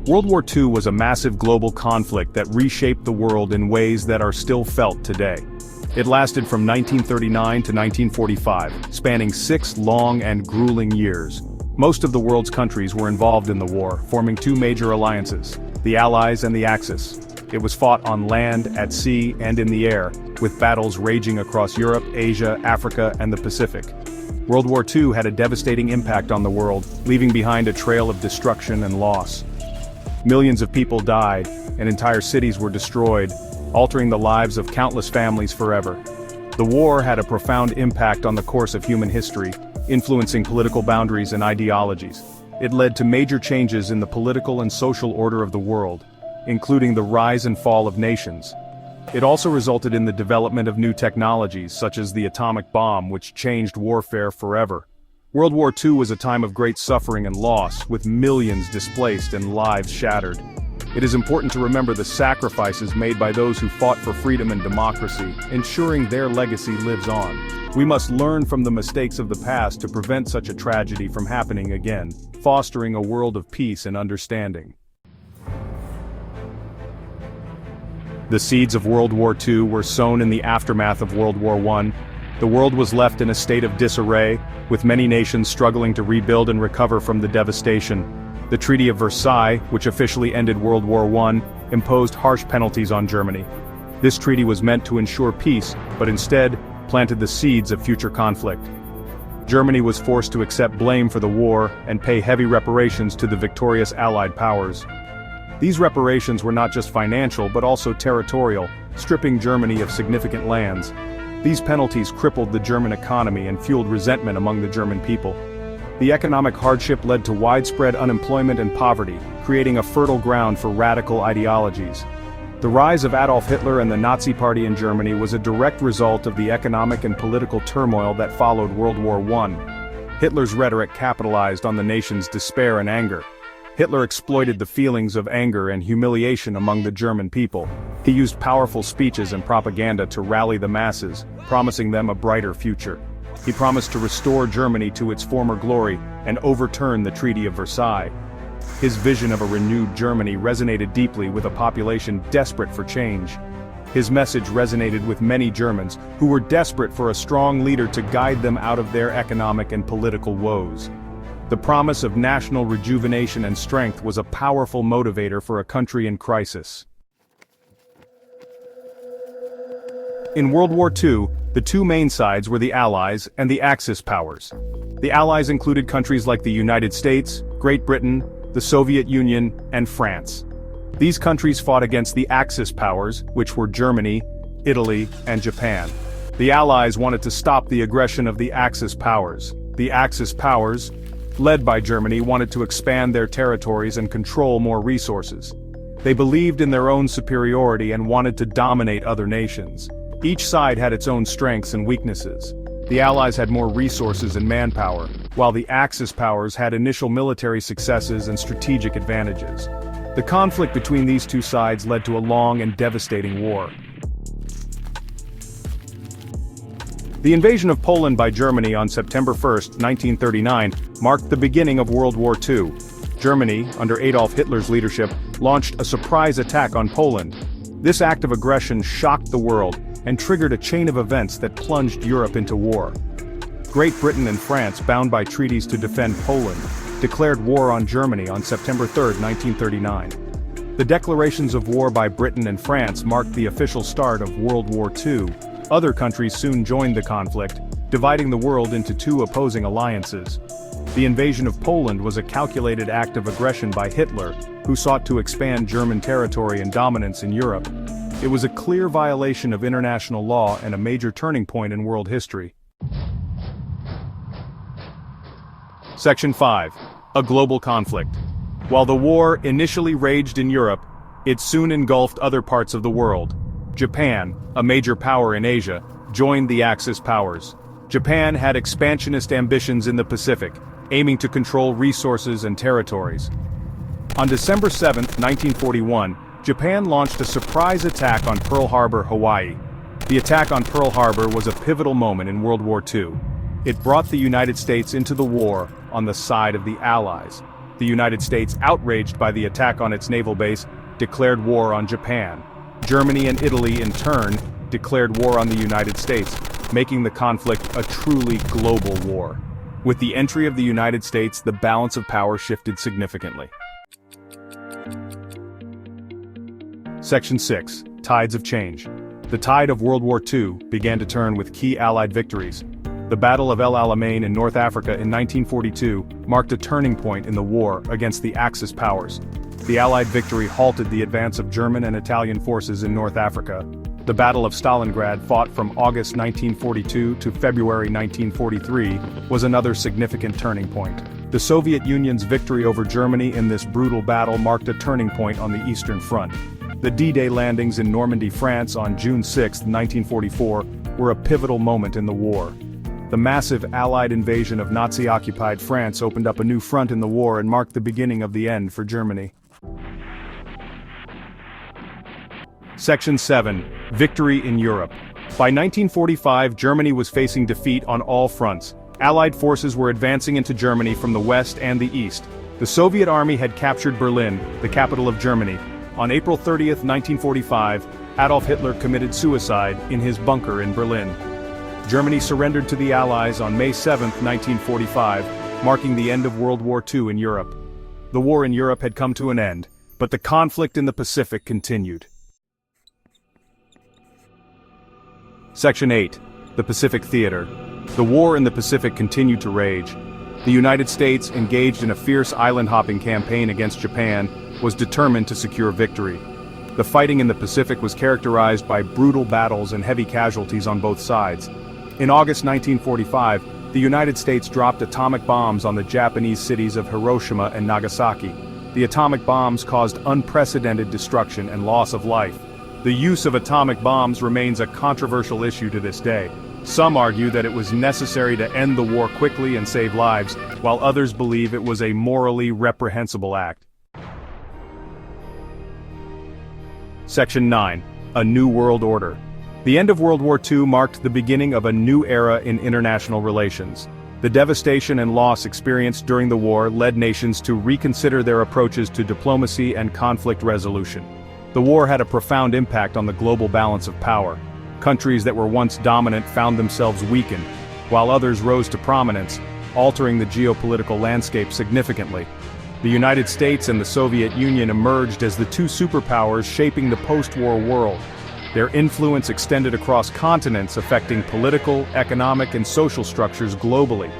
World War II was a massive global conflict that reshaped the world in ways that are still felt today. It lasted from 1939 to 1945, spanning 6 long and grueling years. Most of the world's countries were involved in the war, forming 2 major alliances, the Allies and the Axis. It was fought on land, at sea, and in the air, with battles raging across Europe, Asia, Africa, and the Pacific. World War II had a devastating impact on the world, leaving behind a trail of destruction and loss. Millions of people died, and entire cities were destroyed, altering the lives of countless families forever. The war had a profound impact on the course of human history, influencing political boundaries and ideologies. It led to major changes in the political and social order of the world, including the rise and fall of nations. It also resulted in the development of new technologies, such as the atomic bomb, which changed warfare forever. World War II was a time of great suffering and loss, with millions displaced and lives shattered. It is important to remember the sacrifices made by those who fought for freedom and democracy, ensuring their legacy lives on. We must learn from the mistakes of the past to prevent such a tragedy from happening again, fostering a world of peace and understanding. The seeds of World War II were sown in the aftermath of World War I. The world was left in a state of disarray, with many nations struggling to rebuild and recover from the devastation. The Treaty of Versailles, which officially ended World War I, imposed harsh penalties on Germany. This treaty was meant to ensure peace, but instead planted the seeds of future conflict. Germany was forced to accept blame for the war and pay heavy reparations to the victorious Allied powers. These reparations were not just financial but also territorial, stripping Germany of significant lands. These penalties crippled the German economy and fueled resentment among the German people. The economic hardship led to widespread unemployment and poverty, creating a fertile ground for radical ideologies. The rise of Adolf Hitler and the Nazi Party in Germany was a direct result of the economic and political turmoil that followed World War I. Hitler's rhetoric capitalized on the nation's despair and anger. Hitler exploited the feelings of anger and humiliation among the German people. He used powerful speeches and propaganda to rally the masses, promising them a brighter future. He promised to restore Germany to its former glory and overturn the Treaty of Versailles. His vision of a renewed Germany resonated deeply with a population desperate for change. His message resonated with many Germans who were desperate for a strong leader to guide them out of their economic and political woes. The promise of national rejuvenation and strength was a powerful motivator for a country in crisis. In World War II, the 2 main sides were the Allies and the Axis powers. The Allies included countries like the United States, Great Britain, the Soviet Union, and France. These countries fought against the Axis powers, which were Germany, Italy, and Japan. The Allies wanted to stop the aggression of the Axis powers. The Axis powers, led by Germany, wanted to expand their territories and control more resources. They believed in their own superiority and wanted to dominate other nations. Each side had its own strengths and weaknesses. The Allies had more resources and manpower, while the Axis powers had initial military successes and strategic advantages. The conflict between these 2 sides led to a long and devastating war. The invasion of Poland by Germany on September 1, 1939, marked the beginning of World War II. Germany, under Adolf Hitler's leadership, launched a surprise attack on Poland. This act of aggression shocked the world and triggered a chain of events that plunged Europe into war. Great Britain and France, bound by treaties to defend Poland, declared war on Germany on September 3, 1939. The declarations of war by Britain and France marked the official start of World War II. Other countries soon joined the conflict, dividing the world into 2 opposing alliances. The invasion of Poland was a calculated act of aggression by Hitler, who sought to expand German territory and dominance in Europe. It was a clear violation of international law and a major turning point in world history. Section 5. A global conflict. While the war initially raged in Europe, it soon engulfed other parts of the world. Japan, a major power in Asia, joined the Axis powers. Japan had expansionist ambitions in the Pacific, aiming to control resources and territories. On December 7, 1941, Japan launched a surprise attack on Pearl Harbor, Hawaii. The attack on Pearl Harbor was a pivotal moment in World War II. It brought the United States into the war on the side of the Allies. The the United States, outraged by the attack on its naval base, declared war on Japan. Germany and Italy, in turn, declared war on the United States, making the conflict a truly global war. With the entry of the United States, the balance of power shifted significantly. Section 6. Tides of Change. The tide of World War II began to turn with key Allied victories. The Battle of El Alamein in North Africa in 1942 marked a turning point in the war against the Axis powers. The Allied victory halted the advance of German and Italian forces in North Africa. The Battle of Stalingrad, fought from August 1942 to February 1943, was another significant turning point. The Soviet Union's victory over Germany in this brutal battle marked a turning point on the Eastern Front. The D-Day landings in Normandy, France on June 6, 1944, were a pivotal moment in the war. The massive Allied invasion of Nazi-occupied France opened up a new front in the war and marked the beginning of the end for Germany. Section 7. Victory in Europe. By 1945, Germany was facing defeat on all fronts. Allied forces were advancing into Germany from the west and the east. The Soviet army had captured Berlin, the capital of Germany. On April 30, 1945, Adolf Hitler committed suicide in his bunker in Berlin. Germany surrendered to the Allies on May 7, 1945, marking the end of World War II in Europe. The war in Europe had come to an end, but the conflict in the Pacific continued. Section 8. The Pacific Theater. The war in the Pacific continued to rage. The United States, engaged in a fierce island-hopping campaign against Japan, was determined to secure victory. The fighting in the Pacific was characterized by brutal battles and heavy casualties on both sides. In August 1945, the United States dropped atomic bombs on the Japanese cities of Hiroshima and Nagasaki. The atomic bombs caused unprecedented destruction and loss of life. The use of atomic bombs remains a controversial issue to this day. Some argue that it was necessary to end the war quickly and save lives, while others believe it was a morally reprehensible act. Section 9. A New World Order. The end of World War II marked the beginning of a new era in international relations. The devastation and loss experienced during the war led nations to reconsider their approaches to diplomacy and conflict resolution. The war had a profound impact on the global balance of power. Countries that were once dominant found themselves weakened, while others rose to prominence, altering the geopolitical landscape significantly. The United States and the Soviet Union emerged as the two superpowers shaping the post-war world. Their influence extended across continents, affecting political, economic, and social structures globally.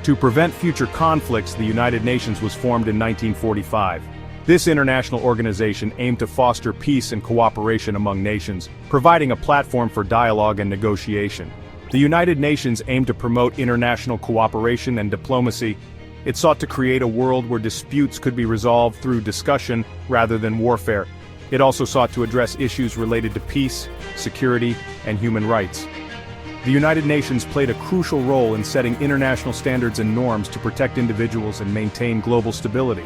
To prevent future conflicts, the United Nations was formed in 1945. This international organization aimed to foster peace and cooperation among nations, providing a platform for dialogue and negotiation. The United Nations aimed to promote international cooperation and diplomacy. It sought to create a world where disputes could be resolved through discussion rather than warfare. It also sought to address issues related to peace, security, and human rights. The United Nations played a crucial role in setting international standards and norms to protect individuals and maintain global stability.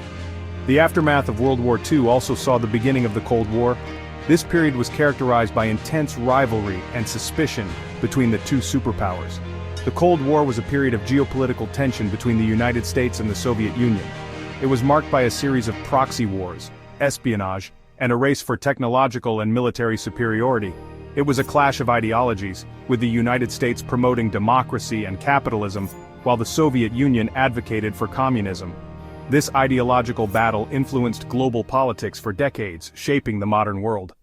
The aftermath of World War II also saw the beginning of the Cold War. This period was characterized by intense rivalry and suspicion between the two superpowers. The Cold War was a period of geopolitical tension between the United States and the Soviet Union. It was marked by a series of proxy wars, espionage, and a race for technological and military superiority. It was a clash of ideologies, with the United States promoting democracy and capitalism, while the Soviet Union advocated for communism. This ideological battle influenced global politics for decades, shaping the modern world.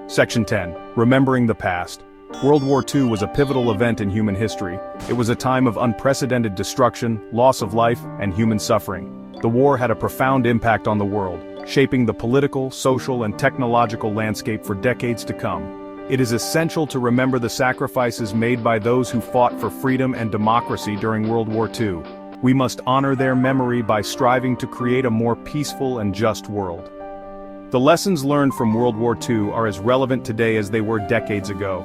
Section 10. Remembering the Past. World War II was a pivotal event in human history. It was a time of unprecedented destruction, loss of life, and human suffering. The war had a profound impact on the world, shaping the political, social, and technological landscape for decades to come. It is essential to remember the sacrifices made by those who fought for freedom and democracy during World War II. We must honor their memory by striving to create a more peaceful and just world. The lessons learned from World War II are as relevant today as they were decades ago.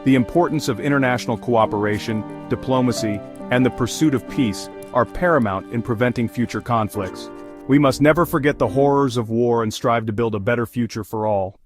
The importance of international cooperation, diplomacy, and the pursuit of peace are paramount in preventing future conflicts. We must never forget the horrors of war and strive to build a better future for all.